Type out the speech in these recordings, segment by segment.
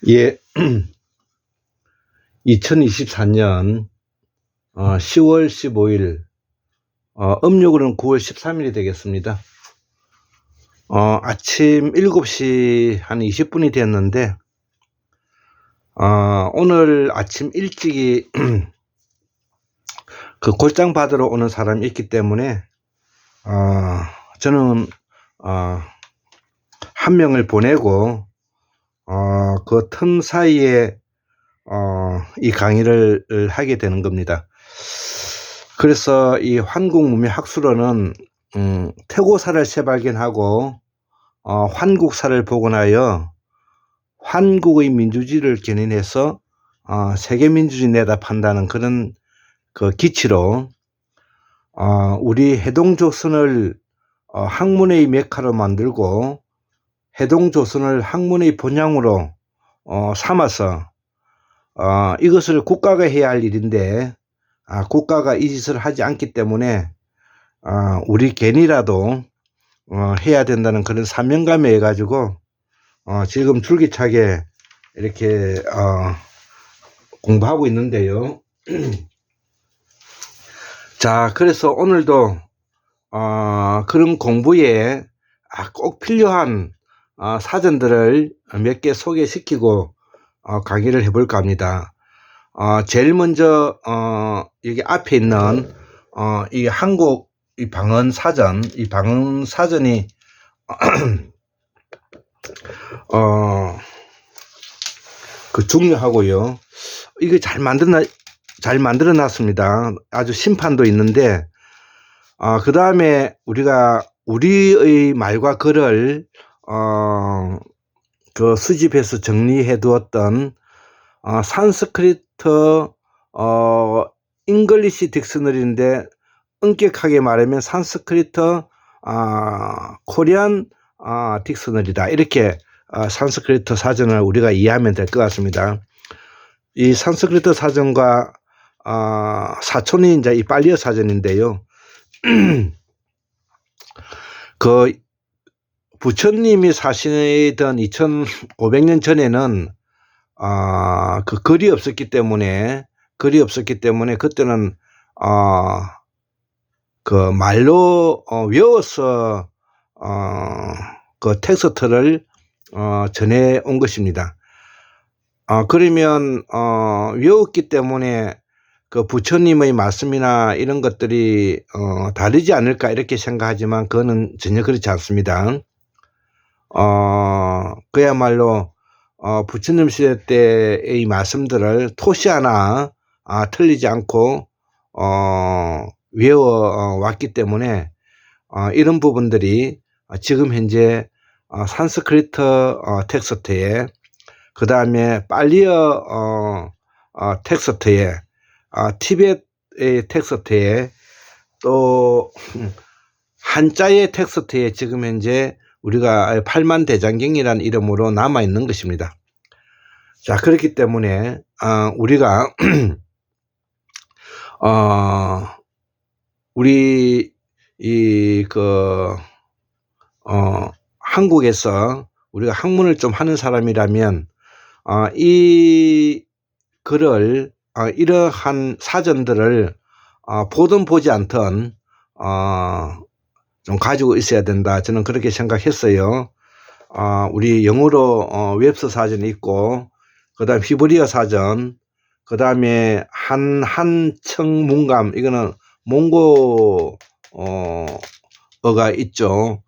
예, 2024년 10월 15일, 음력으로는 9월 13일이 되겠습니다. 아침 7시 한 20분이 됐는데, 오늘 아침 일찍이 그 골장 받으러 오는 사람이 있기 때문에, 저는 한 명을 보내고, 그 틈 사이에 이 강의를 하게 되는 겁니다. 그래서 이 환국문명학술원은 태고사를 재발견하고 환국사를 복원하여 환국의 민주주의를 견인해서 세계민주주의 내다판다는 그런 그 기치로 우리 해동조선을 학문의 메카로 만들고 해동조선을 학문의 본향으로 삼아서 이것을 국가가 해야 할 일인데 국가가 이 짓을 하지 않기 때문에 우리 괜히라도 해야 된다는 그런 사명감에 해가지고 지금 줄기차게 이렇게 공부하고 있는데요. 자, 그래서 오늘도 그런 공부에 꼭 필요한 사전들을 몇 개 소개시키고 강의를 해볼까 합니다. 제일 먼저 여기 앞에 있는 이 한국 이 방언 사전, 이 방언 사전이 그 중요하고요. 이게 잘 만들어 놨습니다. 아주 심판도 있는데 그 다음에 우리가 우리의 말과 글을 그 수집해서 정리해 두었던 산스크리트 잉글리시 딕셔너리인데 엄격하게 말하면 산스크리트 코리안 딕셔너리다, 이렇게 산스크리트 사전을 우리가 이해하면 될 것 같습니다. 이 산스크리트 사전과 사촌이 이제 이 빨리어 사전인데요. 그 부처님이 사시던 2500년 전에는 그 글이 없었기 때문에 그때는 그 말로 외워서 그 텍스트를 전해 온 것입니다. 그러면 외웠기 때문에 그 부처님의 말씀이나 이런 것들이 다르지 않을까 이렇게 생각하지만 그거는 전혀 그렇지 않습니다. 그야말로 부처님 시대 때의 말씀들을 토시 하나 틀리지 않고 외워 왔기 때문에 이런 부분들이 지금 현재 산스크리트 텍스트에, 그 다음에 빨리어 텍스트에, 티벳의 텍스트에, 또 한자의 텍스트에 지금 현재 우리가 팔만대장경이라는 이름으로 남아 있는 것입니다. 자, 그렇기 때문에 우리가 우리 한국에서 우리가 학문을 좀 하는 사람이라면 이 글을 이러한 사전들을 보든 보지 않든 좀 가지고 있어야 된다, 저는 그렇게 생각했어요. 우리 영어로 웹서 사전이 있고, 그 다음 히브리어 사전, 그 다음에 한청문감, 이거는 몽고어가 있죠.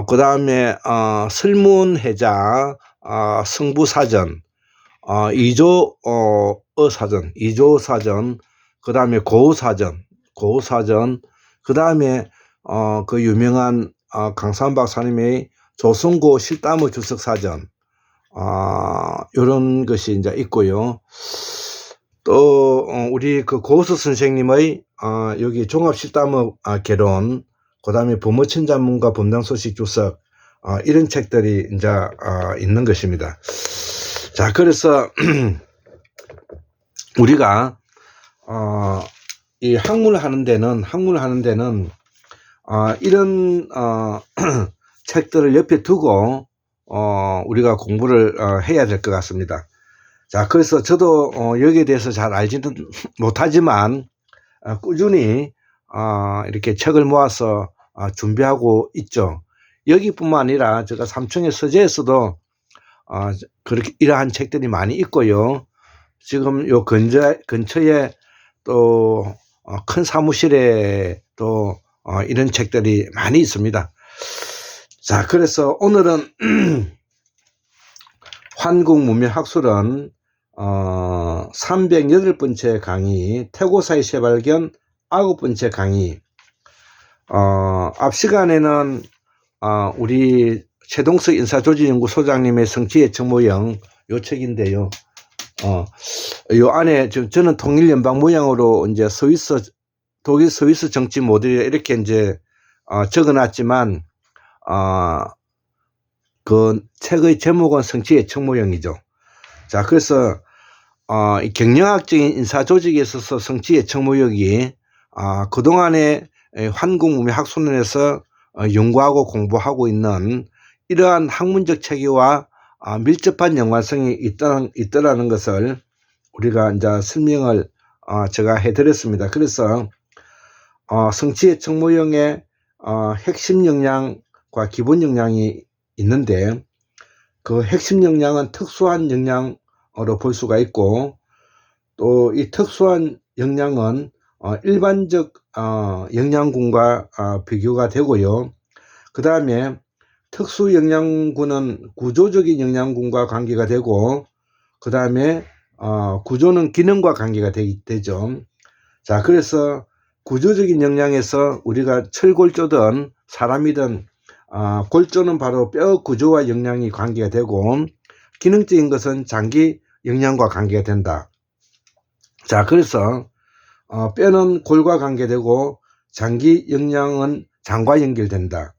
그 다음에 설문해자 성부사전, 이조사전, 이조사전, 그 다음에 고우사전, 그 다음에 그 유명한 강산 박사님의 조선고 실담의 주석사전, 이런 것이 이제 있고요. 또 우리 그 고우석 선생님의 여기 종합실담의 개론, 그 다음에 부모천자문과 분당소식 주석, 이런 책들이 이제 있는 것입니다. 자, 그래서 우리가 이 학문을 하는 데는 이런 책들을 옆에 두고 우리가 공부를 해야 될 것 같습니다. 자, 그래서 저도 여기에 대해서 잘 알지는 못하지만 꾸준히 이렇게 책을 모아서 준비하고 있죠. 여기뿐만 아니라 제가 삼청의 서재에서도 그렇게 이러한 책들이 많이 있고요. 지금 요 근처에 또 큰 사무실에 또 이런 책들이 많이 있습니다. 자, 그래서 오늘은 환국문명학술은 308번째 강의, 태고사의 재발견 9번째 강의. 앞 시간에는 우리 최동석 인사조직연구소장님의 성취예측모형 요 책인데요. 요 안에 저는 통일연방 모양으로 이제 독일 스위스 정치 모델 이렇게 이제 적어놨지만 그 책의 제목은 성취예측모형이죠. 자, 그래서 이 경영학적인 인사조직에 있어서 성취예측모형이 그동안의 환국문명학술론에서 연구하고 공부하고 있는 이러한 학문적 체계와 밀접한 연관성이 있더라는 것을 우리가 이제 설명을 제가 해드렸습니다. 그래서 성취예측모형의 핵심 역량과 기본 역량이 있는데 그 핵심 역량은 특수한 역량으로 볼 수가 있고 또 이 특수한 역량은 일반적 역량군과 비교가 되고요. 그 다음에 특수 역량군은 구조적인 역량군과 관계가 되고 그 다음에 구조는 기능과 관계가 되죠. 자, 그래서 구조적인 역량에서 우리가 철골조든 사람이든 골조는 바로 뼈 구조와 역량이 관계가 되고 기능적인 것은 장기 역량과 관계가 된다. 자, 그래서 뼈는 골과 관계되고 장기 역량은 장과 연결된다.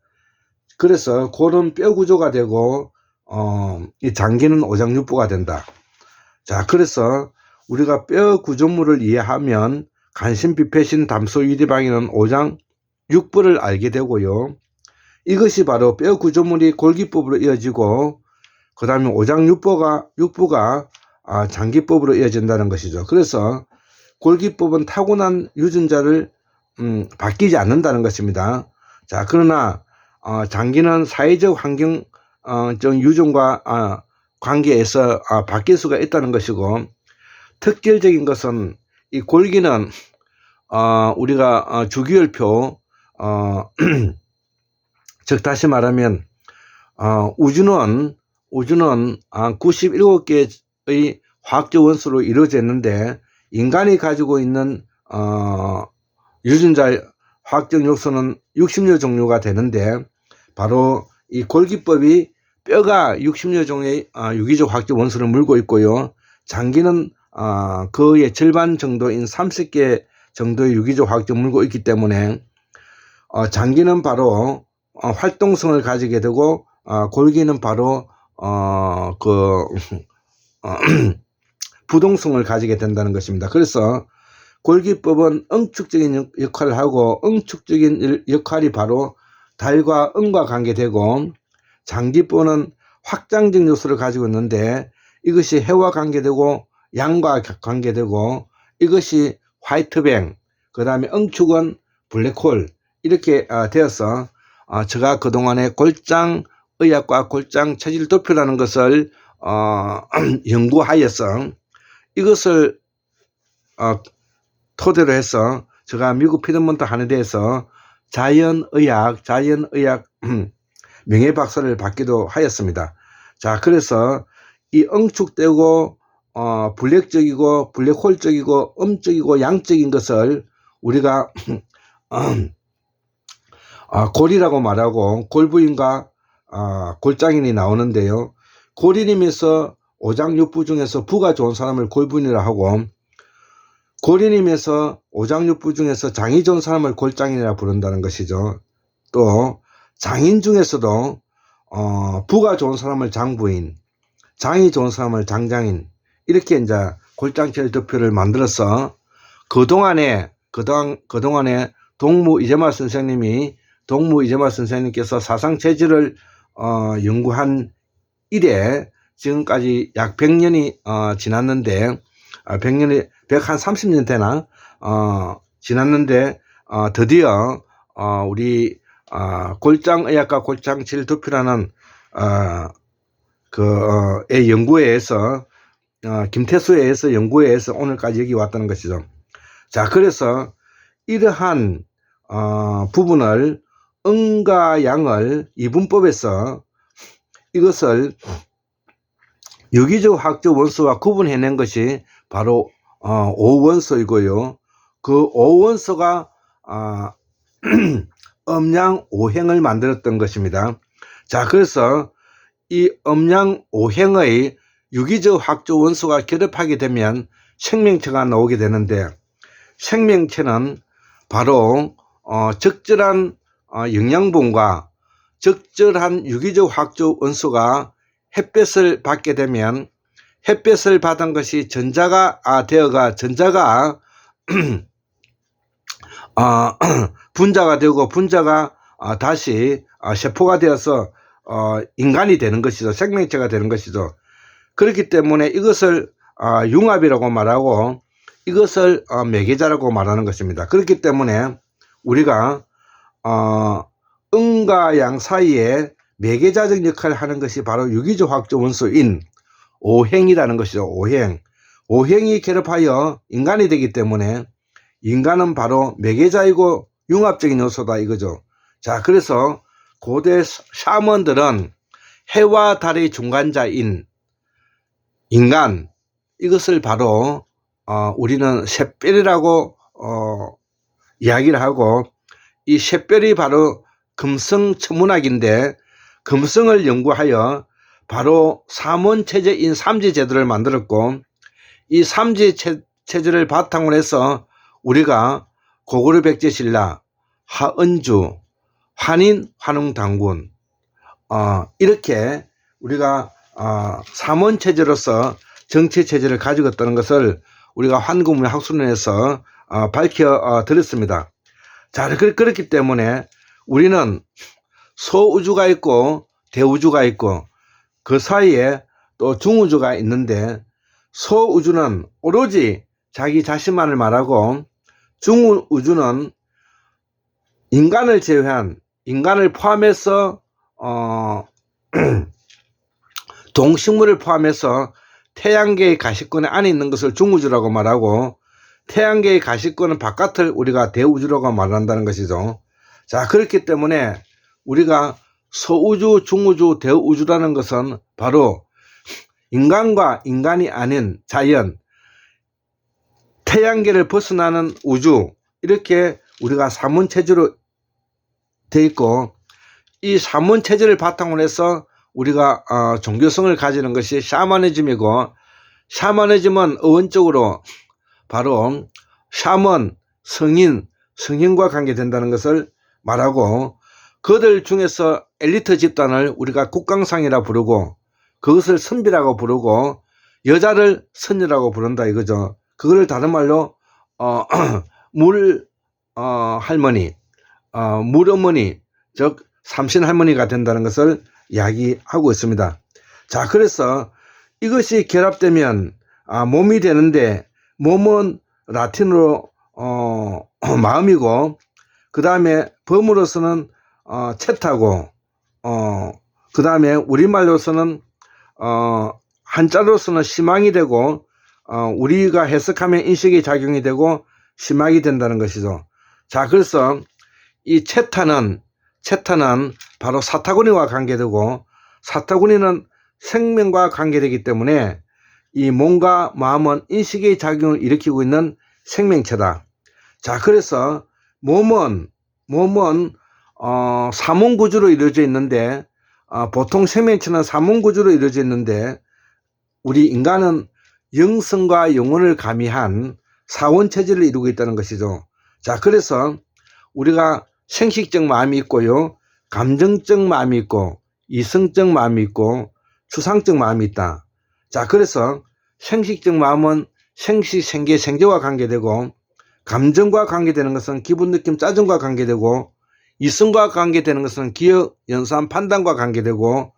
그래서 골은 뼈 구조가 되고 이 장기는 오장육부가 된다. 자, 그래서 우리가 뼈 구조물을 이해하면 간신, 비폐신, 담소, 유리방에는 오장육부를 알게 되고요. 이것이 바로 뼈 구조물이 골기법으로 이어지고 그 다음에 오장육부가 장기법으로 이어진다는 것이죠. 그래서 골기법은 타고난 유전자를 바뀌지 않는다는 것입니다. 자, 그러나 장기는 사회적 환경적 유전과 관계에서 바뀔 수가 있다는 것이고 특별적인 것은 이 골기는 우리가 주기율표 즉 다시 말하면 우주는 97개의 화학적 원소로 이루어져 있는데 인간이 가지고 있는 유전자 화학적 요소는 60여 종류가 되는데 바로 이 골기법이 뼈가 60여 종의 유기적 화학적 원소를 물고 있고요. 장기는 그의 절반 정도인 30개 정도의 유기적 화학적 물고 있기 때문에 장기는 바로 활동성을 가지게 되고 골기는 바로 부동성을 가지게 된다는 것입니다. 그래서 골기법은 응축적인 역할을 하고 응축적인 역할이 바로 달과 음과 관계되고 장기법은 확장적 요소를 가지고 있는데 이것이 해와 관계되고 양과 관계되고 이것이 화이트뱅 그 다음에 응축은 블랙홀 이렇게 되어서 제가 그동안에 골장의학과 골장체질 도표라는 것을 연구하여서 이것을 토대로 해서 제가 미국 피드먼트 한의대에서 자연의학 명예박사를 받기도 하였습니다. 자, 그래서 이 응축되고 블랙적이고 블랙홀적이고 음적이고 양적인 것을 우리가 골이라고 말하고 골부인과 골장인이 나오는데요. 골인임에서 오장육부 중에서 부가 좋은 사람을 골부인이라 하고 골인임에서 오장육부 중에서 장이 좋은 사람을 골장인이라 부른다는 것이죠. 또 장인 중에서도 부가 좋은 사람을 장부인, 장이 좋은 사람을 장장인 이렇게 이제 골장체질 도표를 만들어서 그동안에 동무 이재마 선생님께서 사상체질을 연구한 이래 지금까지 약 100년이 지났는데 100년이 130년 되나 지났는데 드디어 우리 골장의학과 골장질도표라는 의 연구회에서 김태수회에서 연구회에서 오늘까지 여기 왔다는 것이죠. 자, 그래서 이러한 부분을 음과 양을 이분법에서 이것을 유기적 화학적 원소와 구분해낸 것이 바로 5원소이고요. 그 5원소가 음양 5행을 만들었던 것입니다. 자, 그래서 이 음양 5행의 유기적 화학적 원소가 결합하게 되면 생명체가 나오게 되는데, 생명체는 바로 적절한 영양분과 적절한 유기적 화학적 원소가 햇볕을 받게 되면 햇볕을 받은 것이 전자가 되어가 전자가 분자가 되고 분자가 다시 세포가 되어서 인간이 되는 것이죠. 생명체가 되는 것이죠. 그렇기 때문에 이것을 융합이라고 말하고 이것을 매개자라고 말하는 것입니다. 그렇기 때문에 우리가 음과 양 사이에 매개자적 역할을 하는 것이 바로 유기적 화학적 원소인 5행이라는 것이죠. 5행. 5행이 결합하여 인간이 되기 때문에 인간은 바로 매개자이고 융합적인 요소다 이거죠. 자, 그래서 고대 샤먼들은 해와 달의 중간자인 인간, 이것을 바로 우리는 샛별이라고 이야기를 하고, 이 샛별이 바로 금성천문학인데 금성을 연구하여 바로 삼원체제인 삼지제도를 만들었고, 이 삼지체제를 바탕으로 해서 우리가 고구려 백제신라, 하은주, 환인, 환웅당군 이렇게 우리가 삼원체제로서 정치체제를 가지고 있다는 것을 우리가 한국문학술론에서 밝혀 드렸습니다. 자, 그렇기 때문에 우리는 소우주가 있고 대우주가 있고 그 사이에 또 중우주가 있는데, 소우주는 오로지 자기 자신만을 말하고 중우주는 인간을 제외한, 인간을 포함해서 동식물을 포함해서 태양계의 가시권 안에 있는 것을 중우주라고 말하고, 태양계의 가시권은 바깥을 우리가 대우주라고 말한다는 것이죠. 자, 그렇기 때문에 우리가 소우주, 중우주, 대우주라는 것은 바로 인간과 인간이 아닌 자연, 태양계를 벗어나는 우주, 이렇게 우리가 삼원체제로 되어 있고, 이 삼원체제를 바탕으로 해서 우리가 종교성을 가지는 것이 샤머니즘이고, 샤머니즘은 어원적으로 바로 샤먼, 성인과 관계된다는 것을 말하고, 그들 중에서 엘리트 집단을 우리가 국강상이라 부르고, 그것을 선비라고 부르고, 여자를 선녀라고 부른다 이거죠. 그거를 다른 말로 물 할머니, 물 어머니, 즉 삼신 할머니가 된다는 것을 이야기하고 있습니다. 자, 그래서 이것이 결합되면 몸이 되는데, 몸은 라틴어로 마음이고, 그 다음에 범으로서는 채타고, 그 다음에 우리말로서는 한자로서는 시망이 되고, 우리가 해석하면 인식이 작용이 되고 심학이 된다는 것이죠. 자, 그래서 이 채타는 바로 사타구니와 관계되고, 사타구니는 생명과 관계되기 때문에 이 몸과 마음은 인식의 작용을 일으키고 있는 생명체다. 자, 그래서 몸은 삼원구조로 이루어져 있는데, 보통 생명체는 삼원구조로 이루어져 있는데, 우리 인간은 영성과 영혼을 가미한 사원체제를 이루고 있다는 것이죠. 자, 그래서 우리가 생식적 마음이 있고요, 감정적 마음이 있고, 이성적 마음이 있고, 추상적 마음이 있다. 자, 그래서 생식적 마음은 생식, 생계, 생제와 관계되고, 감정과 관계되는 것은 기분, 느낌, 짜증과 관계되고, 이성과 관계되는 것은 기억, 연산, 판단과 관계되고,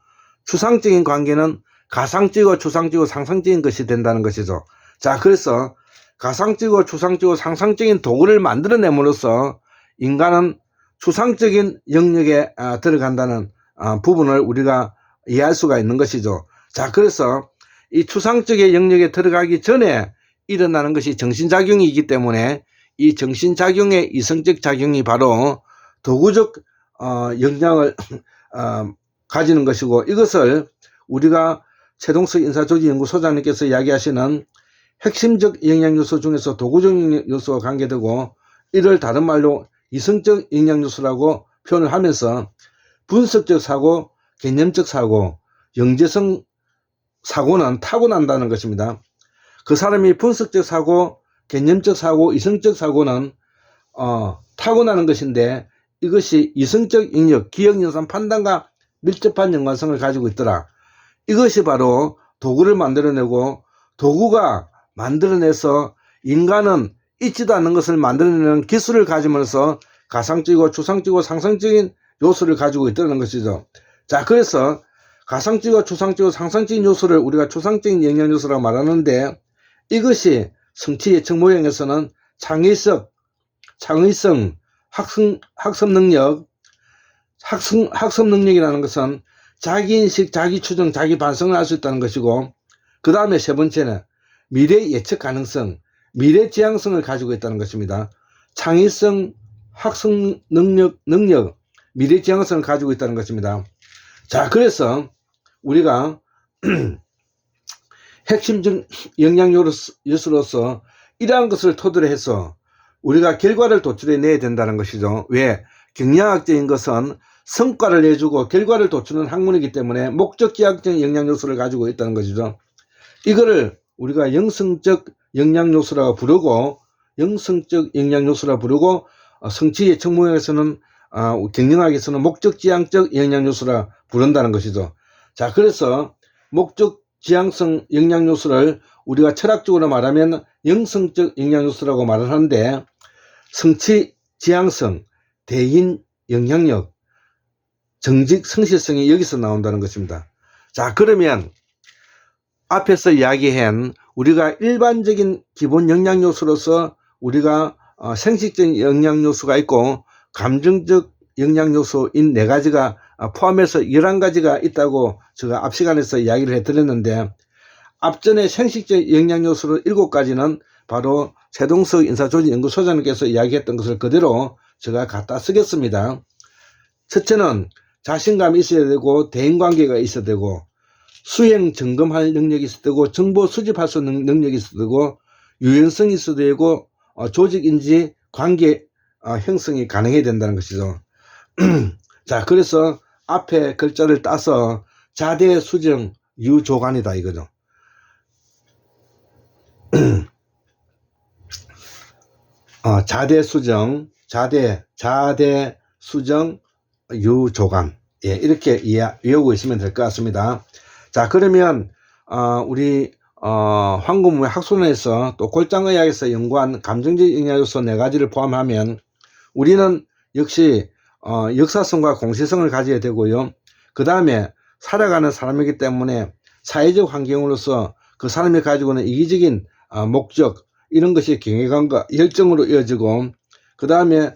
추상적인 관계는 가상적이고 추상적이고 상상적인 것이 된다는 것이죠. 자, 그래서 가상적이고 추상적이고 상상적인 도구를 만들어냄으로써 인간은 추상적인 영역에 들어간다는 부분을 우리가 이해할 수가 있는 것이죠. 자, 그래서 이 추상적인 영역에 들어가기 전에 일어나는 것이 정신작용이기 때문에 이 정신작용의 이성적 작용이 바로 도구적 영향을 가지는 것이고, 이것을 우리가 최동석 인사조직연구소장님께서 이야기하시는 핵심적 영향요소 중에서 도구적 요소와 관계되고, 이를 다른 말로 이성적 영향요소라고 표현을 하면서 분석적 사고, 개념적 사고, 영재성 사고는 타고난다는 것입니다. 그 사람이 분석적 사고, 개념적 사고, 이성적 사고는 타고나는 것인데, 이것이 이성적 영역, 기억, 연산, 판단과 밀접한 연관성을 가지고 있더라. 이것이 바로 도구를 만들어내고, 도구가 만들어내서 인간은 있지도 않는 것을 만들어내는 기술을 가지면서 가상적이고 추상적이고 상상적인 요소를 가지고 있다는 것이죠. 자, 그래서 가상적이고 추상적이고 상상적인 요소를 우리가 추상적인 영향 요소라고 말하는데, 이것이 성취 예측 모형에서는 창의성, 학습 능력이라는 것은 자기인식, 자기추정, 자기 반성을 할 수 있다는 것이고, 그 다음에 세 번째는 미래 예측 가능성, 미래 지향성을 가지고 있다는 것입니다. 창의성, 학습 능력, 미래 지향성을 가지고 있다는 것입니다. 자, 그래서 우리가 핵심적 영향 요소로서 이러한 것을 토대로 해서 우리가 결과를 도출해 내야 된다는 것이죠. 왜? 경영학적인 것은 성과를 내주고 결과를 도출하는 학문이기 때문에 목적지향적 영향 요소를 가지고 있다는 것이죠. 이거를 우리가 영성적 영향 요소라고 부르고, 성취 예측 모형에서는 경영학에서는 목적지향적 영향 요소라 부른다는 것이죠. 자, 그래서 목적 지향성 영향 요소를 우리가 철학적으로 말하면 영성적 영향 요소라고 말을 하는데, 성취 지향성, 대인 영향력, 정직 성실성이 여기서 나온다는 것입니다. 자, 그러면 앞에서 이야기한 우리가 일반적인 기본 영향 요소로서 우리가 생식적 영향 요소가 있고 감정적 영향 요소인 4가지가 포함해서 11가지가 있다고 제가 앞 시간에서 이야기를 해드렸는데, 앞전에 생식적 영향 요소로 7가지는 바로 최동석 인사조직연구소장님께서 이야기했던 것을 그대로 제가 갖다 쓰겠습니다. 첫째는 자신감이 있어야 되고, 대인관계가 있어야 되고, 수행 점검할 능력이 있어야 되고, 정보 수집할 수 있는 능력이 있어야 되고, 유연성이 있어야 되고, 조직인지 관계 형성이 가능해야 된다는 것이죠. 자, 그래서 앞에 글자를 따서 자대, 수정, 유조관이다 이거죠. 자대, 수정, 자대, 수정, 유조관. 예, 이렇게 외우고 있으면 될 것 같습니다. 자, 그러면 우리 황금무의 학술원에서 또 골장의학에서 연구한 감정적 영향요소 4가지를 포함하면 우리는 역시 역사성과 공시성을 가져야 되고요. 그 다음에 살아가는 사람이기 때문에 사회적 환경으로서 그 사람이 가지고 있는 이기적인 목적, 이런 것이 경외감과 열정으로 이어지고, 그 다음에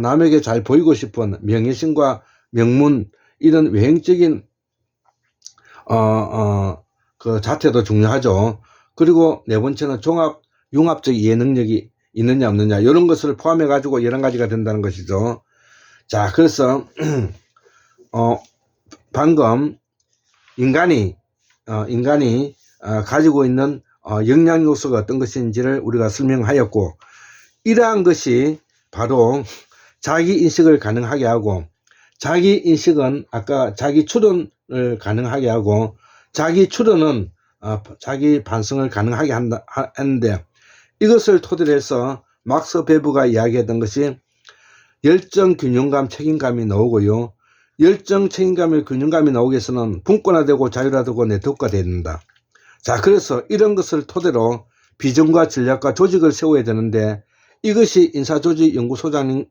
남에게 잘 보이고 싶은 명예심과 명문, 이런 외형적인 그 자태도 중요하죠. 그리고 4번째는 융합적 이해 능력이 있느냐 없느냐, 이런 것을 포함해 가지고 11가지가 된다는 것이죠. 자, 그래서 방금 인간이 가지고 있는 영향 요소가 어떤 것인지를 우리가 설명하였고, 이러한 것이 바로 자기 인식을 가능하게 하고, 자기 인식은 아까 자기 추론을 가능하게 하고, 자기 추론은 자기 반성을 가능하게 하는데, 이것을 토대로 해서 막스 베브가 이야기했던 것이 열정, 균형감, 책임감이 나오고요. 열정, 책임감의 균형감이 나오기 위해서는 분권화되고 자율화되고 네트워크가 되어야 된다. 자, 그래서 이런 것을 토대로 비전과 전략과 조직을 세워야 되는데, 이것이 인사조직연구소장인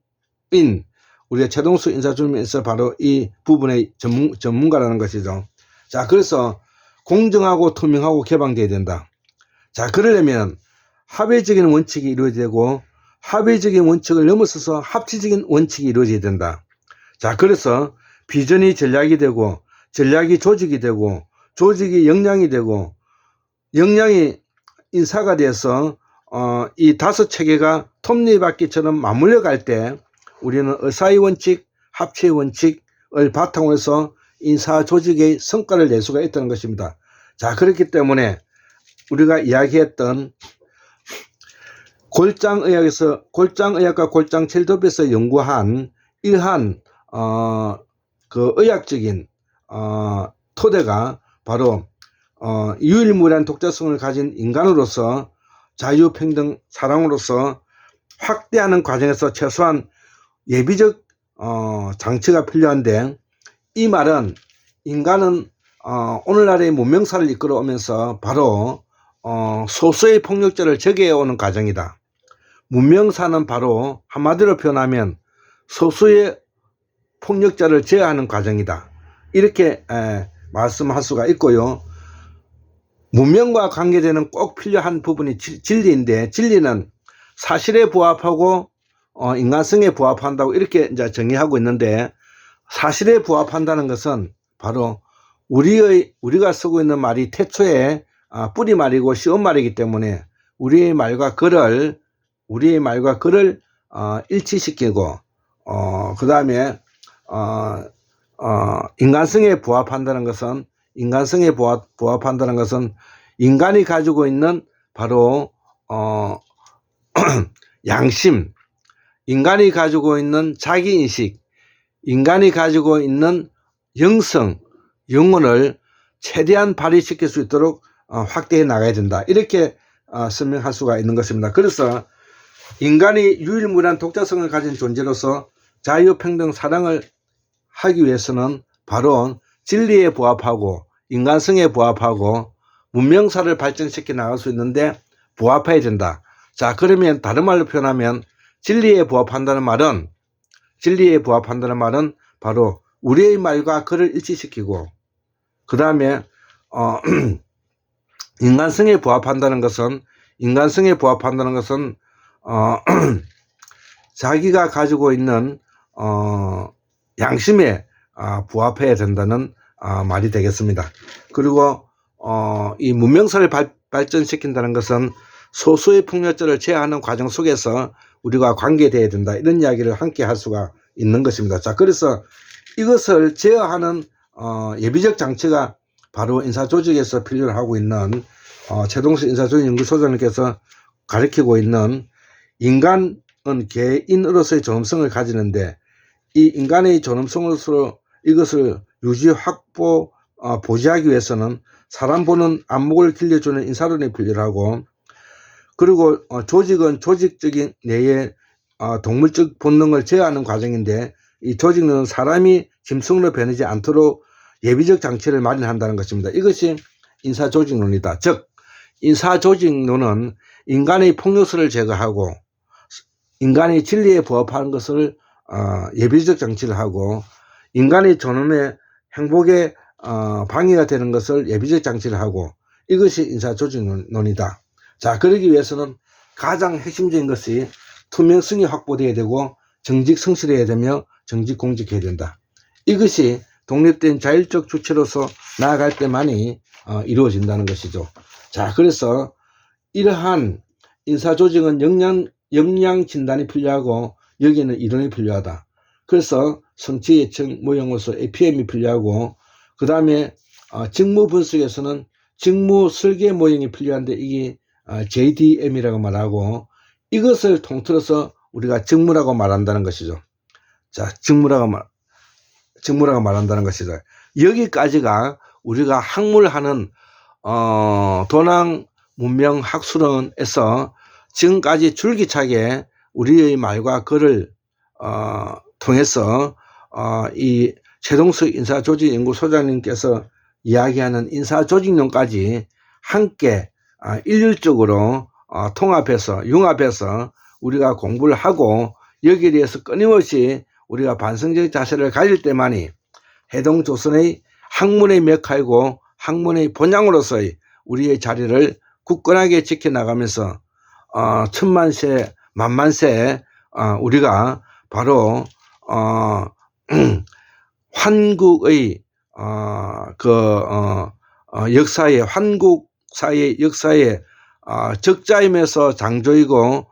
우리의 최동석 인사조직에서 바로 이 부분의 전문가라는 것이죠. 자, 그래서 공정하고 투명하고 개방돼야 된다. 자, 그러려면 합의적인 원칙이 이루어져야 되고 합의적인 원칙을 넘어서서 합치적인 원칙이 이루어져야 된다. 자, 그래서 비전이 전략이 되고 전략이 조직이 되고 조직이 역량이 되고 역량이 인사가 돼서 이 다섯 체계가 톱니바퀴처럼 맞물려 갈 때 우리는 의사의 원칙, 합치의 원칙을 바탕으로 해서 인사 조직의 성과를 낼 수가 있다는 것입니다. 자, 그렇기 때문에 우리가 이야기했던 골장의학과 골장첼도프에서 연구한 이러한 그 의학적인 토대가 바로 유일무이한 독자성을 가진 인간으로서 자유평등 사랑으로서 확대하는 과정에서 최소한 예비적 장치가 필요한데, 이 말은 인간은 오늘날의 문명사를 이끌어오면서 바로 소수의 폭력자를 제거해오는 과정이다. 문명사는 바로 한마디로 표현하면 소수의 폭력자를 제어하는 과정이다. 이렇게 말씀할 수가 있고요. 문명과 관계되는 꼭 필요한 부분이 진리인데, 진리는 사실에 부합하고 인간성에 부합한다고 이렇게 이제 정의하고 있는데, 사실에 부합한다는 것은 바로 우리가 쓰고 있는 말이 태초에 뿌리말이고 시옷말이기 때문에 우리의 말과 글을 일치시키고 그 다음에 인간성에 부합한다는 것은 인간이 가지고 있는 바로 양심, 인간이 가지고 있는 자기인식, 인간이 가지고 있는 영성, 영혼을 최대한 발휘시킬 수 있도록 확대해 나가야 된다. 이렇게 설명할 수가 있는 것입니다. 그래서 인간이 유일무이한 독자성을 가진 존재로서 자유평등 사랑을 하기 위해서는 바로 진리에 부합하고 인간성에 부합하고 문명사를 발전시켜 나갈 수 있는데 부합해야 된다. 자, 그러면 다른 말로 표현하면 진리에 부합한다는 말은 바로 우리의 말과 글을 일치시키고, 그 다음에 인간성에 부합한다는 것은 자기가 가지고 있는 양심에 부합해야 된다는 말이 되겠습니다. 그리고 이 문명사를 발전시킨다는 것은 소수의 폭력자를 제어하는 과정 속에서 우리가 관계되어야 된다. 이런 이야기를 함께 할 수가 있는 것입니다. 자, 그래서 이것을 제어하는 예비적 장치가 바로 인사조직에서 필요로 하고 있는 최동수 인사조직연구소장님께서 가르치고 있는 인간은 개인으로서의 존엄성을 가지는데, 이 인간의 존엄성으로서 이것을 유지, 확보, 보지하기 위해서는 사람 보는 안목을 길러주는 인사론이 필요하고, 그리고 조직은 조직적인 내의 동물적 본능을 제어하는 과정인데, 이 조직론은 사람이 짐승으로 변하지 않도록 예비적 장치를 마련한다는 것입니다. 이것이 인사조직론이다. 즉, 인사조직론은 인간의 폭력성을 제거하고 인간의 진리에 부합하는 것을 예비적 장치를 하고, 인간의 존엄의 행복에 방해가 되는 것을 예비적 장치를 하고, 이것이 인사조직론이다. 자, 그러기 위해서는 가장 핵심적인 것이 투명성이 확보되어야 되고 정직 성실해야 되며 정직 공직해야 된다. 이것이 독립된 자율적 주체로서 나아갈 때만이 이루어진다는 것이죠. 자, 그래서 이러한 인사조직은 역량 진단이 필요하고 여기는 이론이 필요하다. 그래서 성취 예측 모형으로서 APM이 필요하고, 그 다음에 직무 분석에서는 직무 설계 모형이 필요한데 이게 JDM이라고 말하고, 이것을 통틀어서 우리가 직무라고 말한다는 것이죠. 자, 직무라고 말한다는 것이죠. 여기까지가 우리가 학문하는 도낭 문명 학술원에서 지금까지 줄기차게 우리의 말과 글을 통해서 이 최동수 인사조직연구소장님께서 이야기하는 인사조직론까지 함께 일률적으로 통합해서 융합해서 우리가 공부를 하고, 여기에 대해서 끊임없이 우리가 반성적 자세를 가질 때만이 해동조선의 학문의 메카이고 학문의 본향으로서의 우리의 자리를 굳건하게 지켜나가면서 천만세 만만세 우리가 바로 한국의 역사의 한국사의 역사의 적자임에서 장조이고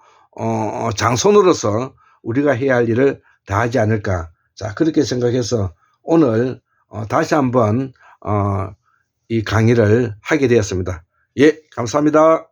장손으로서 우리가 해야 할 일을 다하지 않을까. 자, 그렇게 생각해서 오늘 다시 한번 이 강의를 하게 되었습니다. 예, 감사합니다.